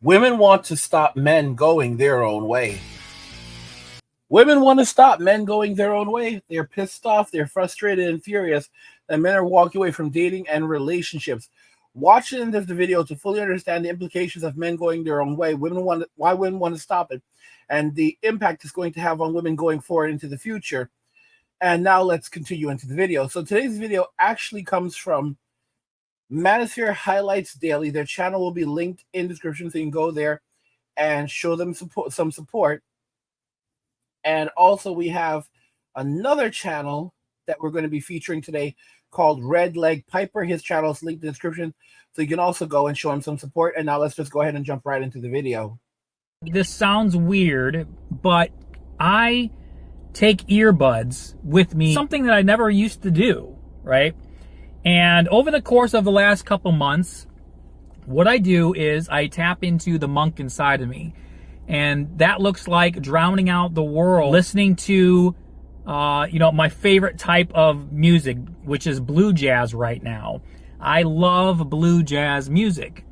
Women want to stop men going their own way. Women want to stop men going their own way. They're pissed off, they're frustrated and furious that men are walking away from dating and relationships. Watching this video to fully understand the implications of men going their own way, why women want to stop it, and the impact it's going to have on women going forward into the future. And now let's continue into the video. So today's video actually comes from Manosphere Highlights Daily. Their channel will be linked in the description, so you can go there and show them some support. And also we have another channel that we're going to be featuring today called Red Leg Piper. His channel is linked in the description, so you can also go and show him some support. And now let's just go ahead and jump right into the video. This sounds weird, but I take earbuds with me, something that I never used to do, right? And over the course of the last couple months, what I do is I tap into the monk inside of me. And that looks like drowning out the world, listening to, my favorite type of music, which is blue jazz right now. I love blue jazz music.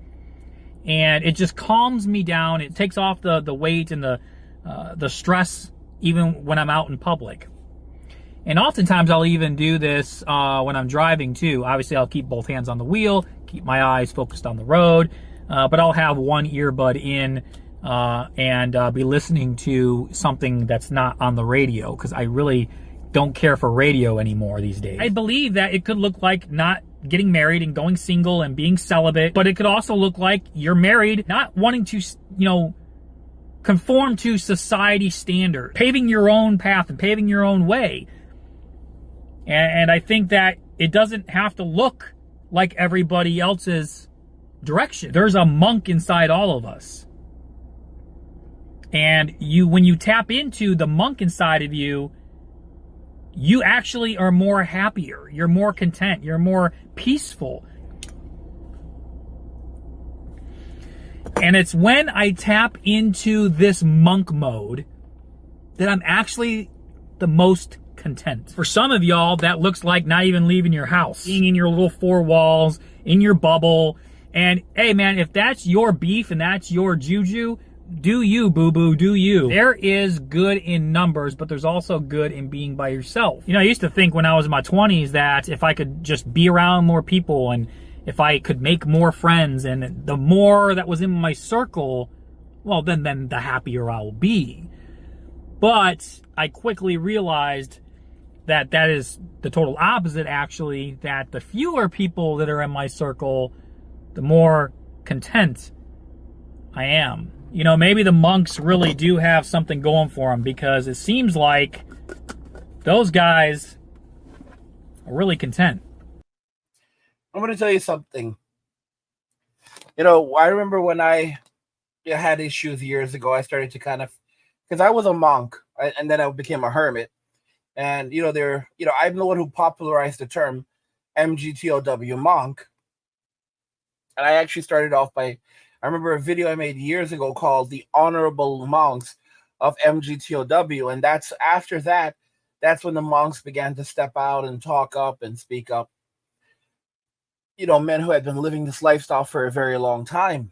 And it just calms me down. It takes off the weight and the stress even when I'm out in public. And oftentimes I'll even do this when I'm driving too. Obviously I'll keep both hands on the wheel, keep my eyes focused on the road, but I'll have one earbud in and be listening to something that's not on the radio, because I really don't care for radio anymore these days. I believe that it could look like not getting married and going single and being celibate, but it could also look like you're married, not wanting to, conform to society standard, paving your own path and paving your own way. And I think that it doesn't have to look like everybody else's direction. There's a monk inside all of us. And when you tap into the monk inside of you, you actually are more happier. You're more content. You're more peaceful. And it's when I tap into this monk mode that I'm actually the most content. For some of y'all, that looks like not even leaving your house, being in your little four walls, in your bubble. And hey man, if that's your beef and that's your juju, do you, boo-boo, do you. There is good in numbers, but there's also good in being by yourself. I used to think when I was in my 20s that if I could just be around more people and if I could make more friends and the more that was in my circle, well, then the happier I'll be. But I quickly realized that is the total opposite, actually, that the fewer people that are in my circle, the more content I am. Maybe the monks really do have something going for them, because it seems like those guys are really content. I'm going to tell you something. I remember when I had issues years ago, I started to because I was a monk and then I became a hermit. And, I'm the one who popularized the term MGTOW monk. And I actually started off I remember a video I made years ago called The Honorable Monks of MGTOW. And that's when the monks began to step out and talk up and speak up. Men who had been living this lifestyle for a very long time.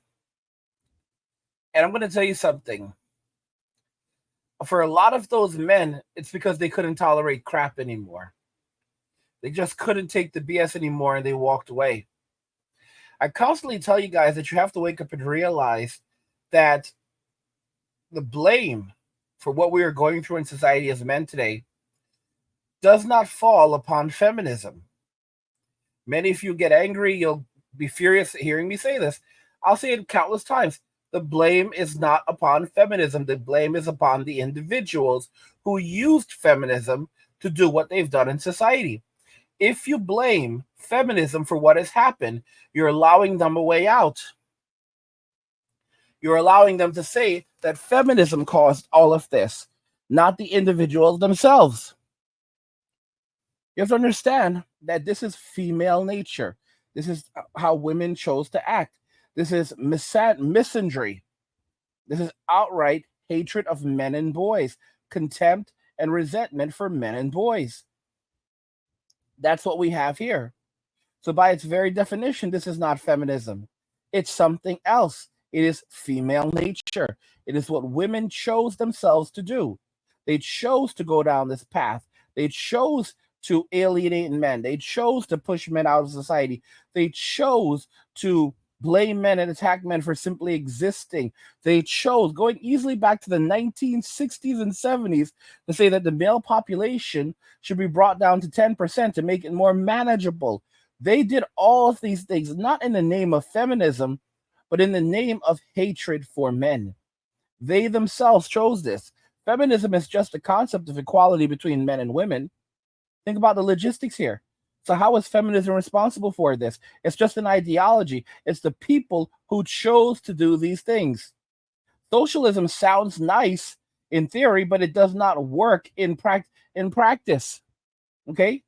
And I'm going to tell you something. For a lot of those men, it's because they couldn't tolerate crap anymore. They just couldn't take the BS anymore, and they walked away. I constantly tell you guys that you have to wake up and realize that the blame for what we are going through in society as men today does not fall upon feminism. Many of you get angry. You'll be furious hearing me say this. I'll say it countless times. The blame is not upon feminism. The blame is upon the individuals who used feminism to do what they've done in society. If you blame feminism for what has happened, you're allowing them a way out. You're allowing them to say that feminism caused all of this, not the individuals themselves. You have to understand that this is female nature. This is how women chose to act. This is misandry. This is outright hatred of men and boys, contempt and resentment for men and boys. That's what we have here. So by its very definition, this is not feminism. It's something else. It is female nature. It is what women chose themselves to do. They chose to go down this path. They chose to alienate men. They chose to push men out of society. They chose to blame men and attack men for simply existing. They chose, going easily back to the 1960s and 70s, to say that the male population should be brought down to 10% to make it more manageable. They did all of these things, not in the name of feminism, but in the name of hatred for men. They themselves chose this. Feminism is just a concept of equality between men and women. Think about the logistics here. So, how is feminism responsible for this? It's just an ideology. It's the people who chose to do these things. Socialism sounds nice in theory, but it does not work in practice. Okay?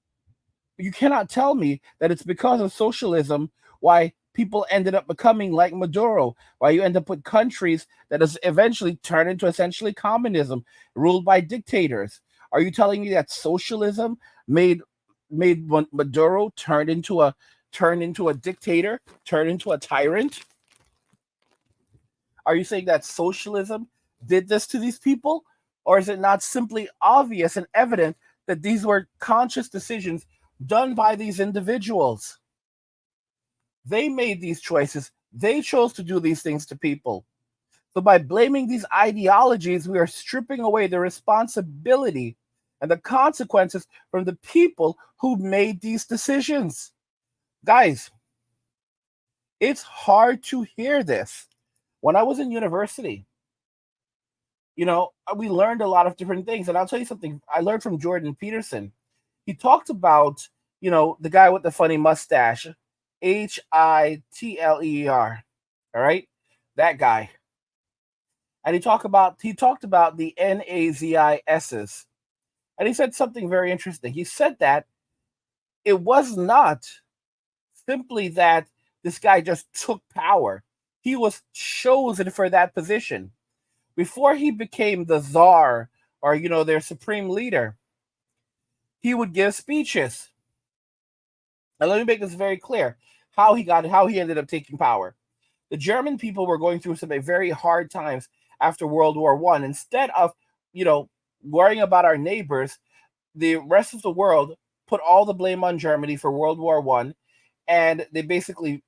You cannot tell me that it's because of socialism why people ended up becoming like Maduro, why you end up with countries that has eventually turned into essentially communism, ruled by dictators. Are you telling me that socialism made Maduro turn into a dictator, turn into a tyrant? Are you saying that socialism did this to these people? Or is it not simply obvious and evident that these were conscious decisions done by these individuals? They made these choices. They chose to do these things to people. So by blaming these ideologies, we are stripping away the responsibility and the consequences from the people who made these decisions. Guys, it's hard to hear this. When I was in university, we learned a lot of different things. And I'll tell you something, I learned from Jordan Peterson. He talked about, the guy with the funny mustache, Hitler. All right? That guy. And he talked about the NAZISs. And he said something very interesting. He said that it was not simply that this guy just took power. He was chosen for that position. Before he became the czar or, their supreme leader, he would give speeches. And let me make this very clear how he ended up taking power. The German people were going through some very hard times after World War I. Instead of, worrying about our neighbors, the rest of the world put all the blame on Germany for World War I, and they basically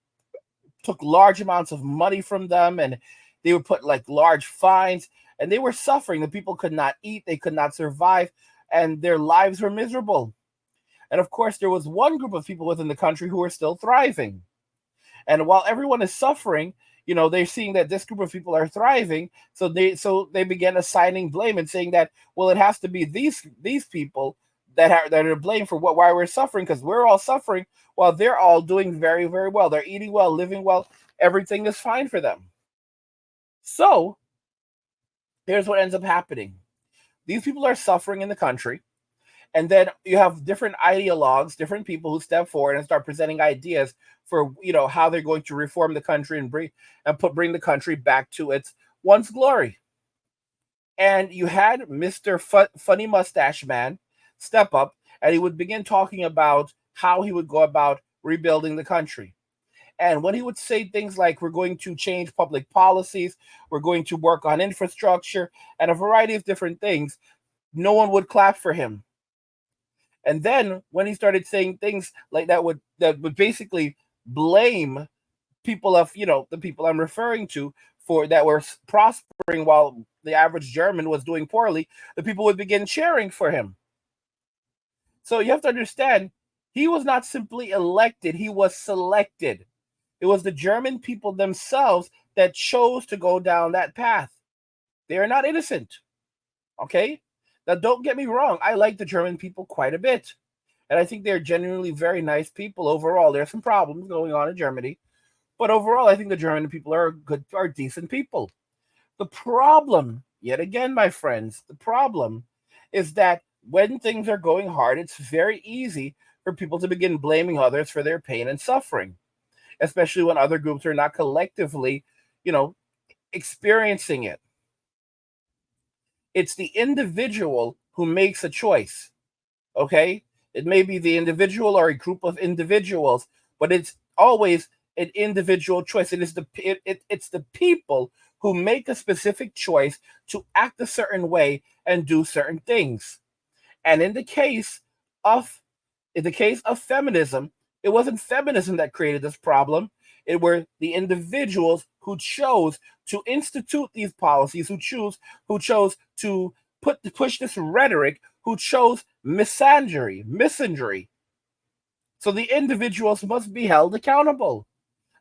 took large amounts of money from them, and they would put like large fines, and they were suffering. The people could not eat, they could not survive, and their lives were miserable. And of course, there was one group of people within the country who were still thriving. And while everyone is suffering, they're seeing that this group of people are thriving. So they began assigning blame and saying that, well, it has to be these people that are blamed for why we're suffering, because we're all suffering while they're all doing very, very well. They're eating well, living well. Everything is fine for them. So here's what ends up happening. These people are suffering in the country. And then you have different ideologues, different people who step forward and start presenting ideas for, how they're going to reform the country and bring the country back to its once glory. And you had Mr. Funny Mustache Man step up, and he would begin talking about how he would go about rebuilding the country. And when he would say things like, we're going to change public policies, we're going to work on infrastructure, and a variety of different things, no one would clap for him. And then when he started saying things like that would basically blame people of, the people I'm referring to for that were prospering while the average German was doing poorly, the people would begin cheering for him. So you have to understand, he was not simply elected, he was selected. It was the German people themselves that chose to go down that path. They are not innocent. Okay? Now, don't get me wrong. I like the German people quite a bit. And I think they're genuinely very nice people overall. There are some problems going on in Germany. But overall, I think the German people are decent people. The problem, yet again, my friends, the problem is that when things are going hard, it's very easy for people to begin blaming others for their pain and suffering, especially when other groups are not collectively, experiencing it. It's the individual who makes a choice, okay? It may be the individual or a group of individuals, but it's always an individual choice. It's the people who make a specific choice to act a certain way and do certain things. And in the case of feminism, it wasn't feminism that created this problem. It were the individuals who chose to institute these policies, who chose to push this rhetoric, who chose misandry. So the individuals must be held accountable.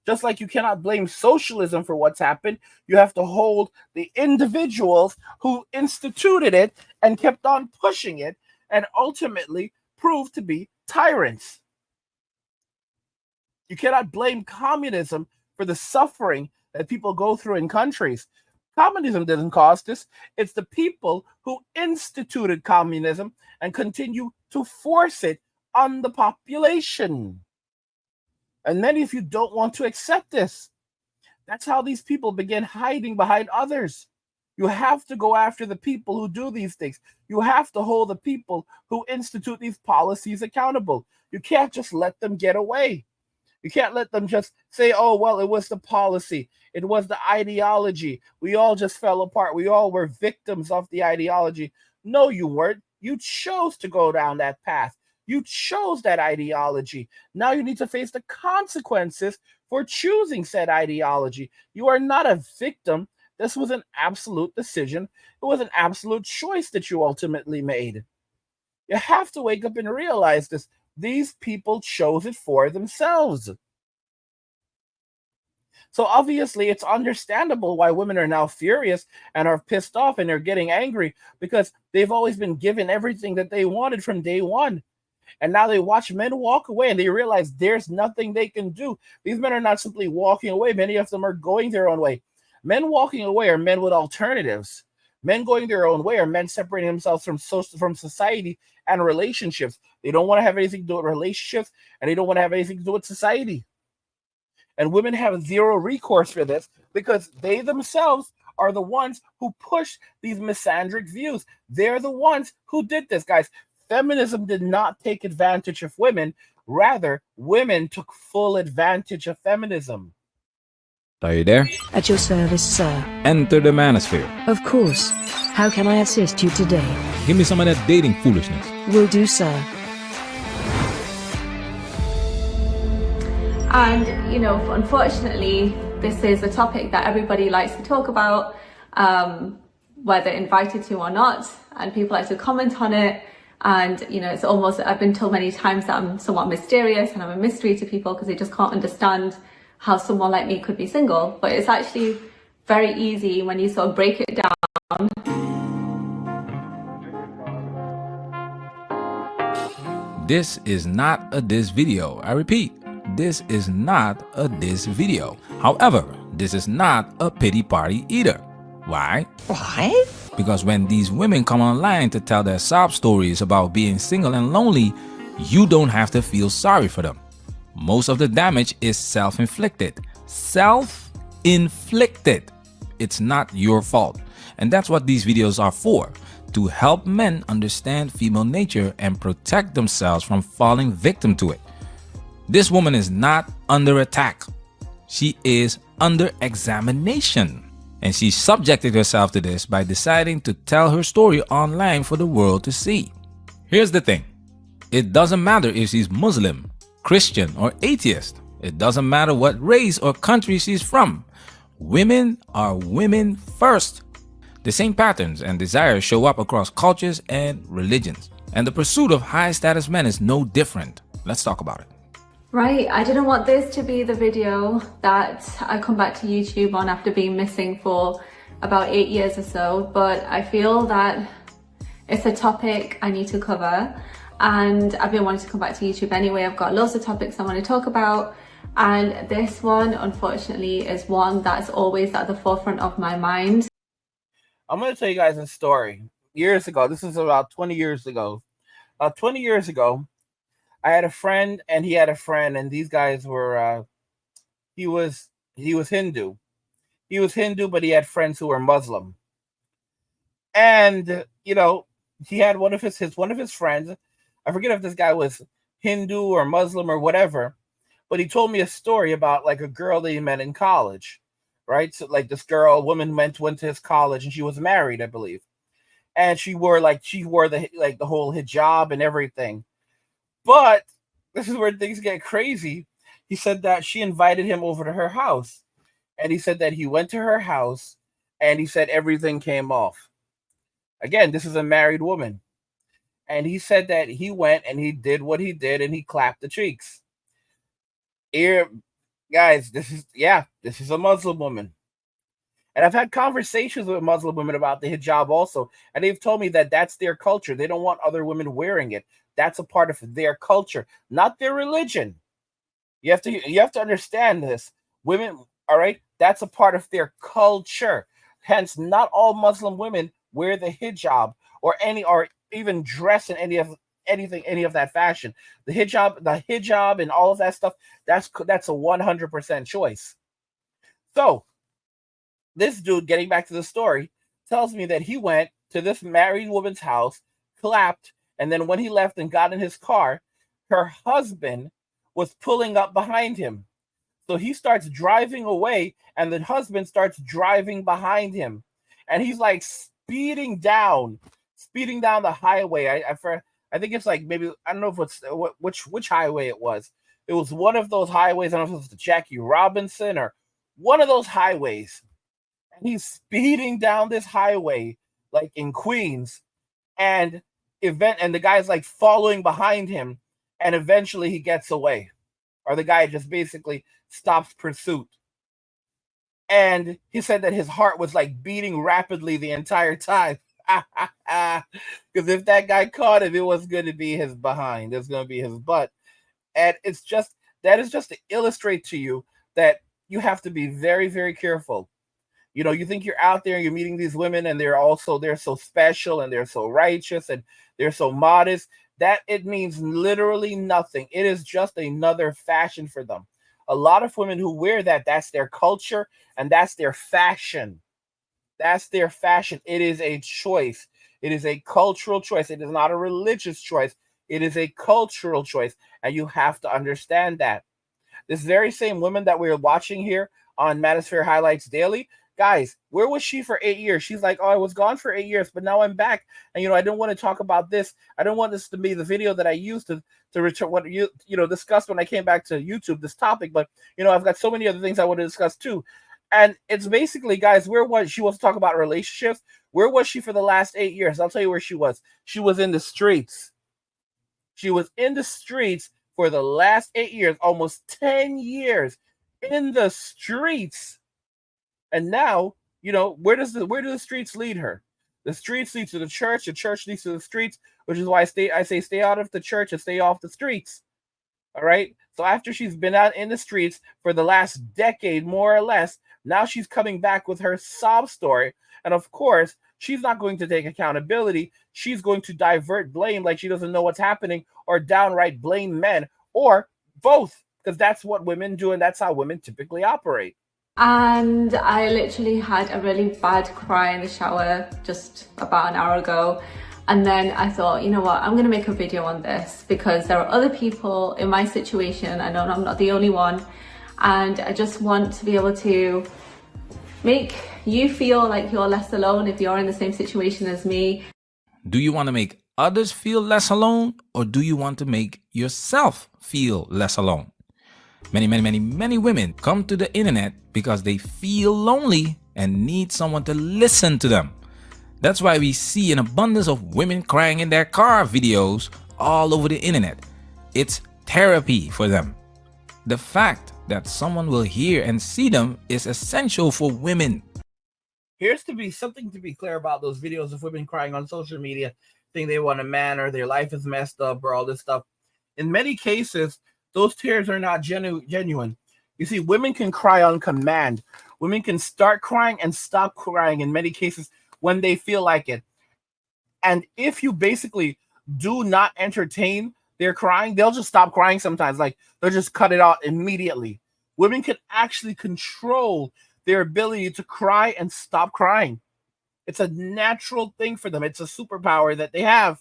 Just like you cannot blame socialism for what's happened, you have to hold the individuals who instituted it and kept on pushing it and ultimately proved to be tyrants. You cannot blame communism for the suffering that people go through in countries. Communism didn't cause this. It's the people who instituted communism and continue to force it on the population. And many of you don't want to accept this. That's how these people begin hiding behind others. You have to go after the people who do these things. You have to hold the people who institute these policies accountable. You can't just let them get away. You can't let them just say, oh, well, it was the policy. It was the ideology. We all just fell apart. We all were victims of the ideology. No, you weren't. You chose to go down that path. You chose that ideology. Now you need to face the consequences for choosing said ideology. You are not a victim. This was an absolute decision. It was an absolute choice that you ultimately made. You have to wake up and realize this. These people chose it for themselves. So obviously, it's understandable why women are now furious and are pissed off and are getting angry, because they've always been given everything that they wanted from day one. And now they watch men walk away and they realize there's nothing they can do. These men are not simply walking away. Many of them are going their own way. Men walking away are men with alternatives. Men going their own way are men separating themselves from society and relationships. They don't want to have anything to do with relationships, and they don't want to have anything to do with society. And women have zero recourse for this because they themselves are the ones who push these misandric views. They're the ones who did this, guys. Feminism did not take advantage of women. Rather, women took full advantage of feminism. Are you there? At your service, sir. Enter the manosphere. Of course. How can I assist you today? Give me some of that dating foolishness. Will do, sir. And, unfortunately, this is a topic that everybody likes to talk about, whether invited to or not, and people like to comment on it. And, it's almost, I've been told many times that I'm somewhat mysterious and I'm a mystery to people because they just can't understand how someone like me could be single. But it's actually very easy when you sort of break it down. This is not a diss video. I repeat, this is not a diss video. However, this is not a pity party either. Why? Why? Because when these women come online to tell their sob stories about being single and lonely, you don't have to feel sorry for them. Most of the damage is self-inflicted. Self-inflicted. It's not your fault. And that's what these videos are for, to help men understand female nature and protect themselves from falling victim to it. This woman is not under attack. She is under examination. And she subjected herself to this by deciding to tell her story online for the world to see. Here's the thing. It doesn't matter if she's Muslim, Christian, or atheist. It doesn't matter what race or country she's from. Women are women first. The same patterns and desires show up across cultures and religions. And the pursuit of high status men is no different. Let's talk about it. Right, I didn't want this to be the video that I come back to YouTube on after being missing for about 8 years or so, but I feel that it's a topic I need to cover, and I've been wanting to come back to YouTube anyway. I've got lots of topics I want to talk about, and this one, unfortunately, is one that's always at the forefront of my mind. I'm going to tell you guys a story. Years ago, this is about 20 years ago. About 20 years ago, I had a friend and he had a friend, and these guys were, he was Hindu. He was Hindu, but he had friends who were Muslim. And, he had one of his friends. I forget if this guy was Hindu or Muslim or whatever, but he told me a story about like a girl that he met in college, right? So like this woman went to his college, and she was married, I believe, and she wore the whole hijab and everything. But this is where things get crazy. He said that she invited him over to her house, and he said that he went to her house, and he said everything came off. Again, this is a married woman. And he said that he went and he did what he did, and he clapped the cheeks. Here, guys, this is a Muslim woman. And I've had conversations with Muslim women about the hijab also, and they've told me that that's their culture. They don't want other women wearing it. That's a part of their culture, not their religion. You have to understand this. Women, all right, that's a part of their culture. Hence, not all Muslim women wear the hijab or even dress in any of that fashion. The hijab and all of that stuff, that's a 100% choice. So this dude, getting back to the story, tells me that he went to this married woman's house, clapped, and then when he left and got in his car, her husband was pulling up behind him. So he starts driving away, and the husband starts driving behind him, and he's like speeding down the highway. I think it's like, maybe, I don't know if which highway it was. It was one of those highways. I don't know if it was the Jackie Robinson or one of those highways. And he's speeding down this highway like in Queens, and the guy's like following behind him, and eventually he gets away, or the guy just basically stops pursuit. And he said that his heart was like beating rapidly the entire time. Because if that guy caught him, it was going to be his behind. It was going to be his butt. And that is just to illustrate to you that you have to be very, very careful. You know, you think you're out there, you're meeting these women, and they're so special, and they're so righteous, and they're so modest, that it means literally nothing. It is just another fashion for them. A lot of women who wear that's their culture, and that's their fashion. That's their fashion. It is a choice. It is a cultural choice. It is not a religious choice. It is a cultural choice, and you have to understand that. This very same woman that we're watching here on Manosphere Highlights Daily, guys, where was she for 8 years? She's like, oh, I was gone for 8 years, but now I'm back. And, I don't want to talk about this. I don't want this to be the video that I used to return what discuss when I came back to YouTube, this topic. But, I've got so many other things I want to discuss too. And it's basically, guys, she wants to talk about relationships. Where was she for the last 8 years? I'll tell you where she was. She was in the streets. She was in the streets for the last 8 years, almost 10 years in the streets. And now, where do the streets lead her? The streets lead to the church leads to the streets, which is why I say stay out of the church and stay off the streets. All right. So after she's been out in the streets for the last decade, more or less, now she's coming back with her sob story. And of course, she's not going to take accountability. She's going to divert blame like she doesn't know what's happening, or downright blame men, or both, because that's what women do, and that's how women typically operate. And I literally had a really bad cry in the shower just about an hour ago. And then I thought, you know what, I'm going to make a video on this because there are other people in my situation. I know I'm not the only one. And I just want to be able to make you feel like you're less alone if you're in the same situation as me. Do you want to make others feel less alone, or do you want to make yourself feel less alone? Many women come to the internet because they feel lonely and need someone to listen to them. That's why we see an abundance of women crying in their car videos all over the internet. It's therapy for them. The fact that someone will hear and see them is essential for women. Here's something to be clear about those videos of women crying on social media, think they want a man or their life is messed up or all this stuff. In many cases, those tears are not genuine. You see, women can cry on command. Women can start crying and stop crying in many cases when they feel like it. And if you basically do not entertain their crying, they'll just stop crying sometimes. Like, they'll just cut it out immediately. Women can actually control their ability to cry and stop crying. It's a natural thing for them. It's a superpower that they have.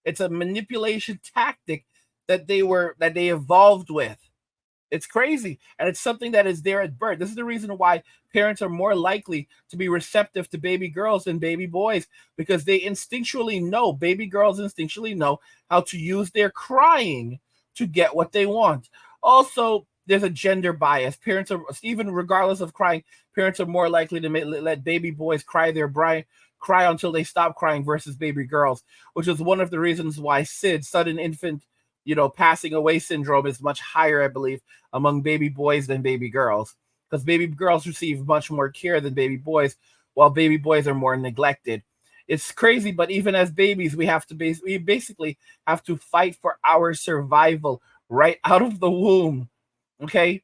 It's a manipulation tactic that they evolved with. It's crazy. And it's something that is there at birth. This is the reason why parents are more likely to be receptive to baby girls than baby boys, because they instinctually know, baby girls instinctually know how to use their crying to get what they want. Also, there's a gender bias. Parents are, even regardless of crying, parents are more likely to let baby boys cry until they stop crying versus baby girls, which is one of the reasons why SID, sudden infant, passing away syndrome, is much higher, I believe, among baby boys than baby girls, because baby girls receive much more care than baby boys, while baby boys are more neglected. It's crazy, but even as babies, we basically have to fight for our survival right out of the womb. Okay,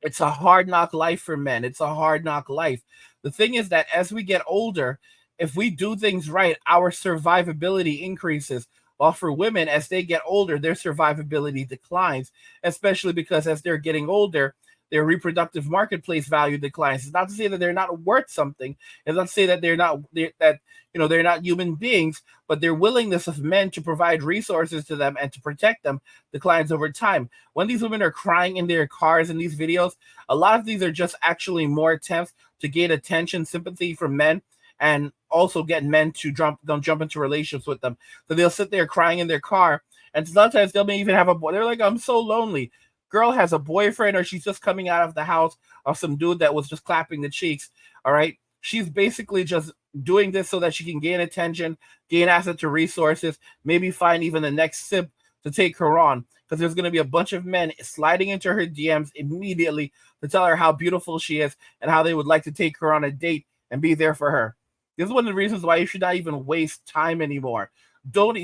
it's a hard knock life for men. It's a hard knock life. The thing is that as we get older, if we do things right, our survivability increases. While for women, as they get older, their survivability declines, especially because as they're getting older, their reproductive marketplace value declines. It's not to say that they're not worth something. It's not to say that they're not human beings, but their willingness of men to provide resources to them and to protect them declines over time. When these women are crying in their cars in these videos, a lot of these are just actually more attempts to gain attention, sympathy from men, and also get men to jump into relationships with them. So they'll sit there crying in their car, and sometimes they'll even have a boy. They're like, I'm so lonely. Girl has a boyfriend, or she's just coming out of the house of some dude that was just clapping the cheeks. All right. She's basically just doing this so that she can gain attention, gain access to resources, maybe find even the next sip to take her on. Because there's going to be a bunch of men sliding into her DMs immediately to tell her how beautiful she is and how they would like to take her on a date and be there for her. This is one of the reasons why you should not even waste time anymore. Don't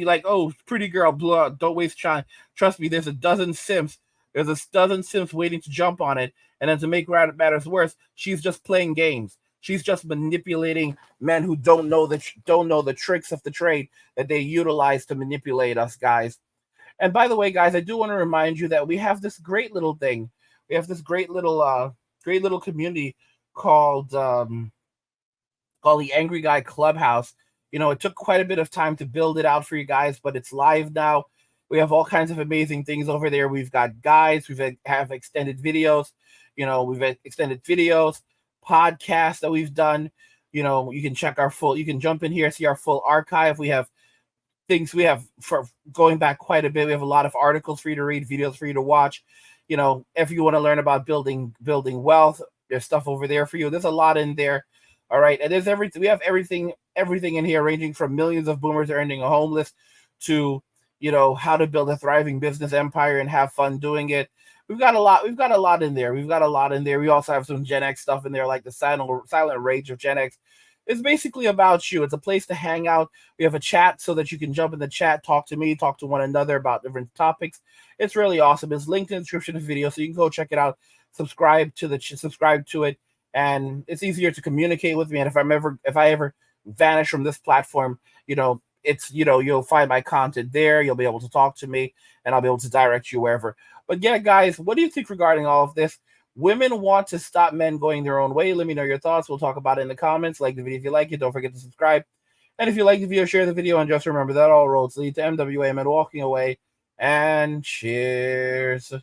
pretty girl, blah, don't waste time. Trust me, there's a dozen simps. There's a dozen simps waiting to jump on it. And then to make matters worse, she's just playing games. She's just manipulating men who don't know the tricks of the trade that they utilize to manipulate us, guys. And by the way, guys, I do want to remind you that we have this great little thing. We have this great little community called the Angry Guy Clubhouse. It took quite a bit of time to build it out for you guys, but it's live now. We have all kinds of amazing things over there. We've got guides. Have extended videos. We've had extended videos, podcasts that we've done. You can check you can jump in here, see our full archive. We have things for going back quite a bit. We have a lot of articles for you to read, videos for you to watch. If you want to learn about building wealth, there's stuff over there for you. There's a lot in there. All right. And there's everything. We have everything in here, ranging from millions of boomers earning a homeless to, how to build a thriving business empire and have fun doing it. We've got a lot in there. We also have some Gen X stuff in there, like the silent rage of Gen X. It's basically about you. It's a place to hang out. We have a chat so that you can jump in the chat, talk to me, talk to one another about different topics. It's really awesome. It's linked in the description of the video, so you can go check it out. Subscribe to it, and it's easier to communicate with me. And if I ever vanish from this platform, you'll find my content there. You'll be able to talk to me, and I'll be able to direct you wherever. But yeah, guys, what do you think regarding all of this? Women want to stop men going their own way. Let me know your thoughts. We'll talk about it in the comments. Like the video if you like it. Don't forget to subscribe. And if you like the video, share the video. And just remember that all roads lead to MWA, men walking away. And cheers.